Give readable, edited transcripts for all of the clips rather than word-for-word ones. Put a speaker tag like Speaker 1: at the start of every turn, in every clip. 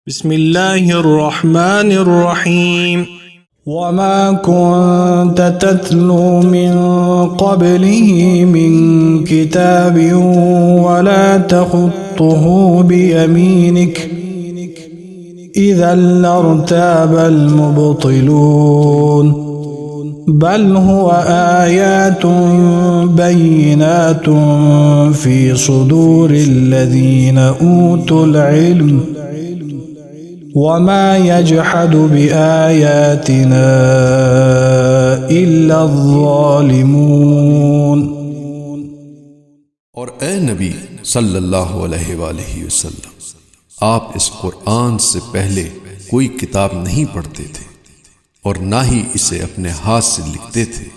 Speaker 1: بسم اللہ الرحمن الرحیم
Speaker 2: وما كنت تتلو من قبله من كتاب ولا تخطه بيمينك إذا لارتاب المبطلون بل هو آيات بينات في صدور الذين أوتوا العلم وما يجحد بآياتنا إلا الظالمون۔
Speaker 3: اور اے نبی صلی اللہ علیہ وآلہ وسلم، آپ اس قرآن سے پہلے کوئی کتاب نہیں پڑھتے تھے اور نہ ہی اسے اپنے ہاتھ سے لکھتے تھے۔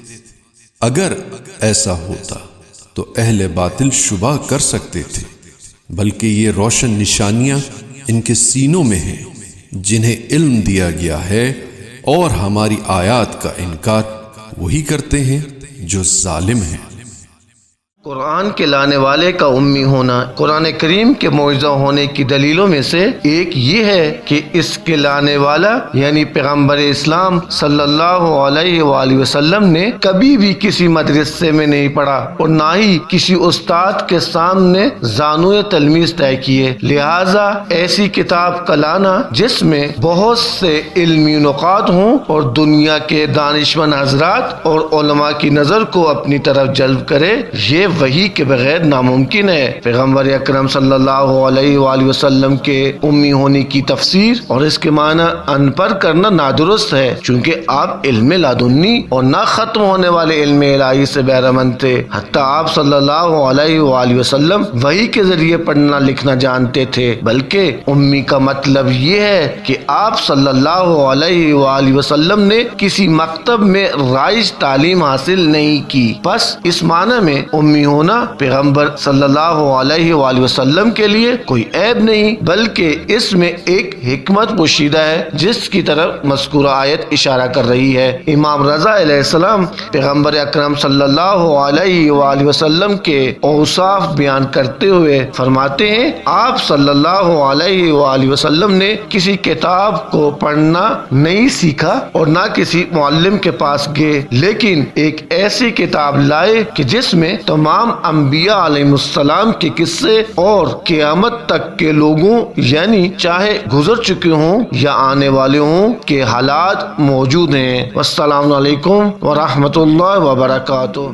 Speaker 3: اگر ایسا ہوتا تو اہل باطل شبہ کر سکتے تھے، بلکہ یہ روشن نشانیاں ان کے سینوں میں ہیں جنہیں علم دیا گیا ہے، اور ہماری آیات کا انکار وہی کرتے ہیں جو ظالم ہیں۔
Speaker 4: قرآن کے لانے والے کا امی ہونا قرآن کریم کے معجزہ ہونے کی دلیلوں میں سے ایک یہ ہے کہ اس کے لانے والا یعنی پیغمبر اسلام صلی اللہ علیہ وآلہ وسلم نے کبھی بھی کسی مدرسے میں نہیں پڑھا اور نہ ہی کسی استاد کے سامنے زانوئے تلمیذ طے کیے، لہٰذا ایسی کتاب کا لانا جس میں بہت سے علمی نکات ہوں اور دنیا کے دانشمند حضرات اور علماء کی نظر کو اپنی طرف جلب کرے، یہ وحی کے بغیر ناممکن ہے۔ پیغمبر اکرم صلی اللہ علیہ وآلہ وسلم کے امی ہونے کی تفسیر اور اس کے معنی ان پڑھ کرنا نادرست ہے، چونکہ آپ علم لدنی اور نہ ختم ہونے والے علم الہی سے بہرمند تھے۔ حتیٰ آپ صلی اللہ علیہ وآلہ وسلم وحی کے ذریعے پڑھنا لکھنا جانتے تھے، بلکہ امی کا مطلب یہ ہے کہ آپ صلی اللہ علیہ وآلہ وسلم نے کسی مکتب میں رائج تعلیم حاصل نہیں کی۔ بس اس معنی میں امی ہونا پیغمبر صلی اللہ علیہ وآلہ وسلم کے لیے کوئی عیب نہیں، بلکہ اس میں ایک حکمت پوشیدہ ہے جس کی طرف مذکورہ آیت اشارہ کر رہی ہے۔ امام رضا علیہ السلام پیغمبر اکرم صلی اللہ علیہ وآلہ وسلم کے اوصاف بیان کرتے ہوئے فرماتے ہیں، آپ صلی اللہ علیہ وآلہ وسلم نے کسی کتاب کو پڑھنا نہیں سیکھا اور نہ کسی معلم کے پاس گئے، لیکن ایک ایسی کتاب لائے کہ جس میں تمام انبیاء علیہ السلام کے قصے اور قیامت تک کے لوگوں یعنی چاہے گزر چکے ہوں یا آنے والے ہوں کے حالات موجود ہیں۔ والسلام علیکم ورحمۃ اللہ وبرکاتہ۔